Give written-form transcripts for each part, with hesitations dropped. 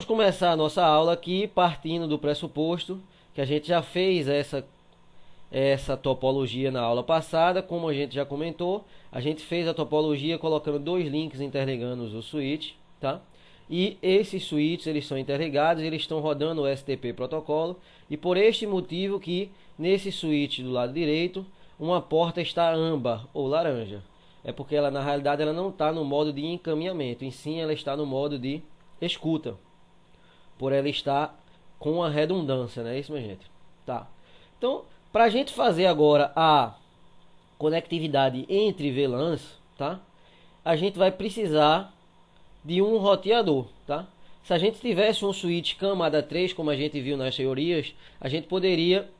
Vamos começar a nossa aula aqui partindo do pressuposto que a gente já fez essa topologia na aula passada. Como a gente já comentou, a gente fez a topologia colocando dois links interligando o switch, tá? E esses switches, eles são interligados, eles estão rodando o STP protocolo, e por este motivo que nesse switch do lado direito uma porta está âmbar ou laranja. É porque ela, na realidade, ela não está no modo de encaminhamento, em sim ela está no modo de escuta, por ela estar com a redundância, né? Isso, minha gente. Tá. Então, para a gente fazer agora a conectividade entre VLANs, tá? A gente vai precisar de um roteador, tá? Se a gente tivesse um switch camada 3, como a gente viu nas teorias, a gente poderia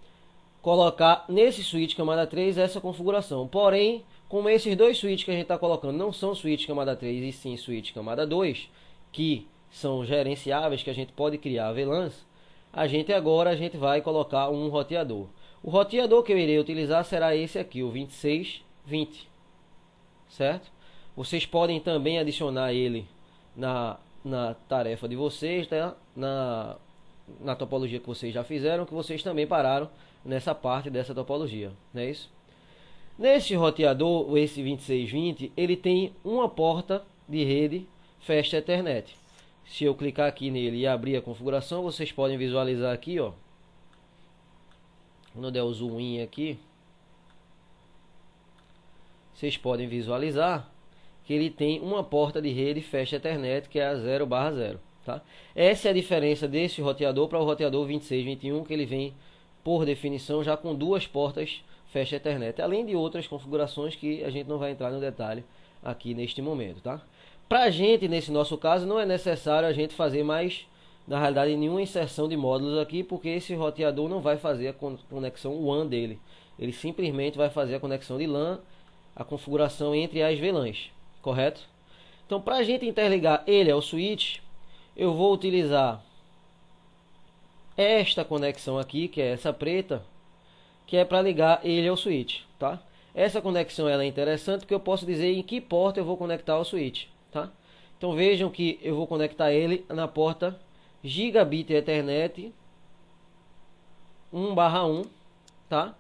colocar nesse switch camada 3 essa configuração. Porém, como esses dois switches que a gente está colocando não são switch camada 3 e sim switch camada 2, que são gerenciáveis, que a gente pode criar VLANs, a gente vai colocar um roteador. O roteador que eu irei utilizar será esse aqui, o 2620, certo? Vocês podem também adicionar ele na tarefa de vocês, tá? na topologia que vocês já fizeram, que vocês também pararam nessa parte dessa topologia, não é isso? Nesse roteador, esse 2620, ele tem uma porta de rede Fast Ethernet. Se eu clicar aqui nele e abrir a configuração, vocês podem visualizar aqui, ó. Quando eu der o zoom in aqui, vocês podem visualizar que ele tem uma porta de rede Fast Ethernet, que é a 0/0, tá? Essa é a diferença desse roteador para o roteador 2621, que ele vem, por definição, já com duas portas Fast Ethernet, além de outras configurações que a gente não vai entrar no detalhe aqui neste momento, tá? Pra gente, nesse nosso caso, não é necessário a gente fazer mais, na realidade, nenhuma inserção de módulos aqui, porque esse roteador não vai fazer a conexão WAN dele. Ele simplesmente vai fazer a conexão de LAN, a configuração entre as VLANs, correto? Então, para a gente interligar ele ao switch, eu vou utilizar esta conexão aqui, que é essa preta, que é para ligar ele ao switch, tá? Essa conexão ela é interessante porque eu posso dizer em que porta eu vou conectar ao switch, tá? Então vejam que eu vou conectar ele na porta Gigabit Ethernet 1/1, tá?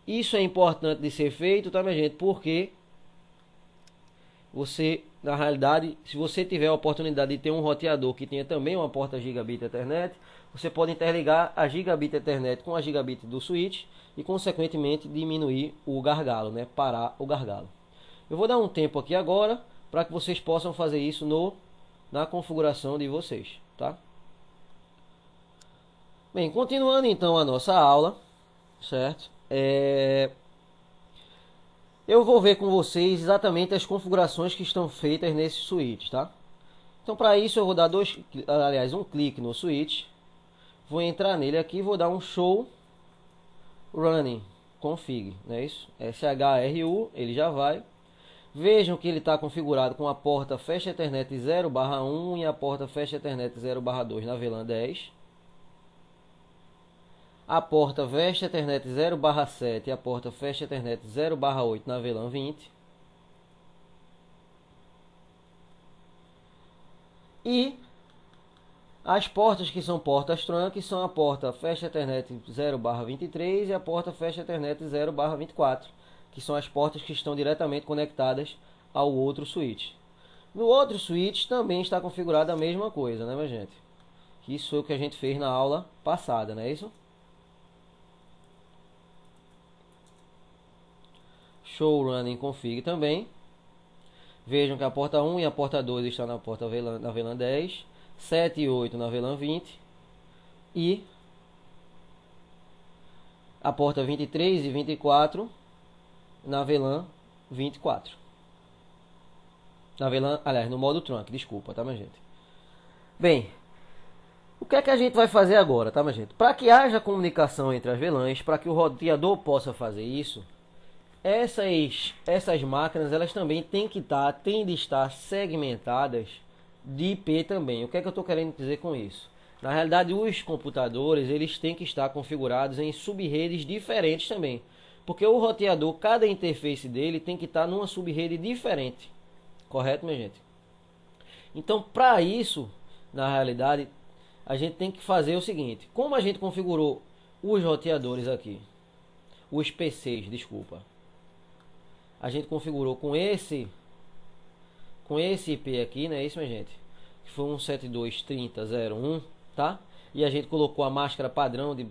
Isso é importante de ser feito, tá, minha gente? Porque você, na realidade, se você tiver a oportunidade de ter um roteador que tenha também uma porta Gigabit Ethernet, você pode interligar a Gigabit Ethernet com a Gigabit do switch e, consequentemente, diminuir o gargalo, né? Parar o gargalo. Eu vou dar um tempo aqui agora para que vocês possam fazer isso na configuração de vocês, tá? Bem, continuando então a nossa aula, certo? Eu vou ver com vocês exatamente as configurações que estão feitas nesse switch, tá? Então, para isso eu vou dar um clique no switch, vou entrar nele aqui e vou dar um show running config, não é isso? SHRU, ele já vai. Vejam que ele está configurado com a porta Fast Ethernet 0/1 e a porta Fast Ethernet 0/2 na VLAN 10. A porta Fast Ethernet 0/7 e a porta Fast Ethernet 0/8 na VLAN 20. E as portas que são portas trunk são a porta Fast Ethernet 0/23 e a porta Fast Ethernet 0/24, que são as portas que estão diretamente conectadas ao outro switch. No outro switch também está configurada a mesma coisa, né, minha gente? Isso foi o que a gente fez na aula passada, não é isso? Show running config também. Vejam que a porta 1 e a porta 2 estão na porta na VLAN 10, 7 e 8 na VLAN 20 e a porta 23 e 24 na VLAN 24. Na VLAN, aliás, no modo trunk, desculpa, tá, minha gente? Bem, o que é que a gente vai fazer agora, tá, minha gente? Para que haja comunicação entre as VLANs, para que o roteador possa fazer isso, essas máquinas elas também têm de estar segmentadas de IP também. O que é que eu estou querendo dizer com isso? Na realidade, os computadores eles têm que estar configurados em subredes diferentes também, porque o roteador, cada interface dele tem que estar numa subrede diferente, correto, minha gente? Então, para isso, na realidade, a gente tem que fazer o seguinte. Como a gente configurou os roteadores aqui, os PCs, desculpa, a gente configurou com esse IP aqui, não é isso, minha gente? Que foi 172.30.01, tá? E a gente colocou a máscara padrão de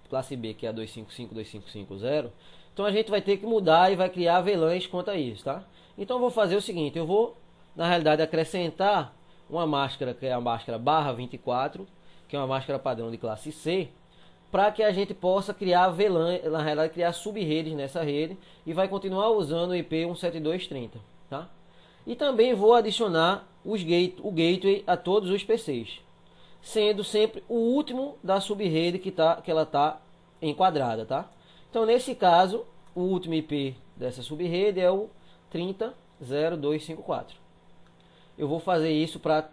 classe B, que é a 255.255.0. Então a gente vai ter que mudar e vai criar VLANs quanto a isso, tá? Então eu vou fazer o seguinte, eu vou, na realidade, acrescentar uma máscara, que é a máscara /24, que é uma máscara padrão de classe C, para que a gente possa criar VLAN, na realidade criar sub-redes nessa rede, e vai continuar usando o IP 172.30, tá? E também vou adicionar o gateway a todos os PCs, sendo sempre o último da sub-rede que ela está enquadrada, tá? Então nesse caso, o último IP dessa sub-rede é o 30.0254. Eu vou fazer isso para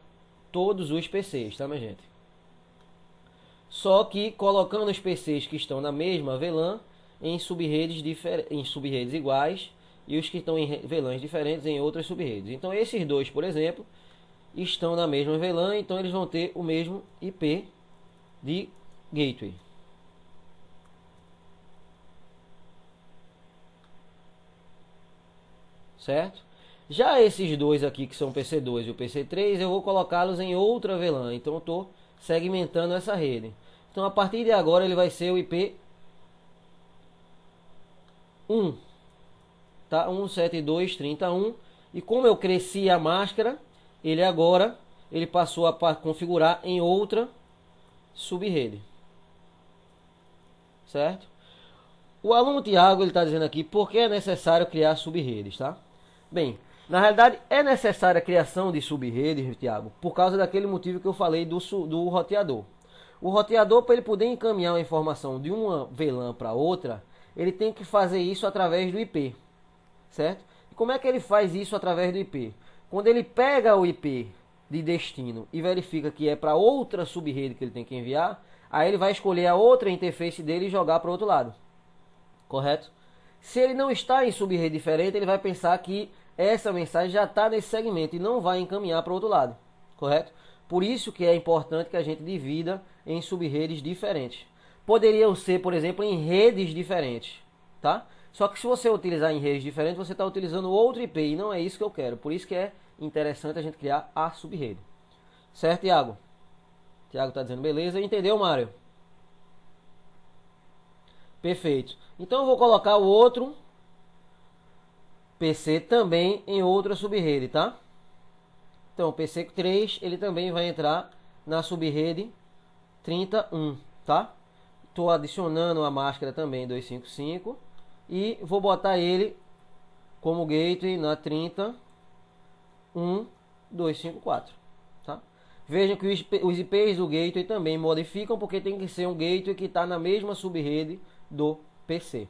todos os PCs, tá, minha gente? Só que colocando os PCs que estão na mesma VLAN em sub-redes iguais, e os que estão em VLANs diferentes em outras sub-redes. Então esses dois, por exemplo, estão na mesma VLAN, então eles vão ter o mesmo IP de gateway. Certo? Já esses dois aqui, que são o PC2 e o PC3, eu vou colocá-los em outra VLAN. Então eu estou segmentando essa rede. Então a partir de agora ele vai ser o IP 1, tá? 172.30.1. E como eu cresci a máscara, ele passou a configurar em outra sub-rede. Certo? O aluno Tiago, ele está dizendo aqui, por que é necessário criar sub-redes, tá? Bem, na realidade é necessária a criação de sub-redes, Tiago, por causa daquele motivo que eu falei do roteador. O roteador, para ele poder encaminhar uma informação de uma VLAN para outra, ele tem que fazer isso através do IP, certo? E como é que ele faz isso através do IP? Quando ele pega o IP de destino e verifica que é para outra sub-rede que ele tem que enviar, aí ele vai escolher a outra interface dele e jogar para o outro lado, correto? Se ele não está em sub-rede diferente, ele vai pensar que essa mensagem já está nesse segmento e não vai encaminhar para o outro lado, correto? Por isso que é importante que a gente divida em sub-redes diferentes. Poderiam ser, por exemplo, em redes diferentes, tá? Só que se você utilizar em redes diferentes, você está utilizando outro IP e não é isso que eu quero. Por isso que é interessante a gente criar a sub-rede. Certo, Thiago? Thiago está dizendo beleza. Entendeu, Mário? Perfeito. Então eu vou colocar o outro PC também em outra sub-rede, tá? Então o PC3 ele também vai entrar na sub-rede 31, tá? Estou adicionando a máscara também 255 e vou botar ele como gateway na 30.1.254, tá? Vejam que os IPs do gateway também modificam, porque tem que ser um gateway que está na mesma sub-rede do PC,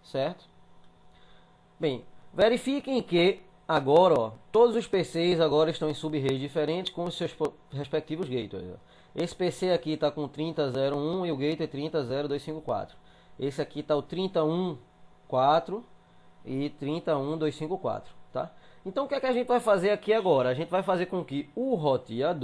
certo? Bem, verifiquem que agora, ó, todos os PCs agora estão em sub-redes diferentes com os seus respectivos gateways. Esse PC aqui está com 30.01 e o gateway 30.0254. Esse aqui está o 30.1.4 e 30.1.254, tá? Então o que é que a gente vai fazer aqui agora? A gente vai fazer com que o roteador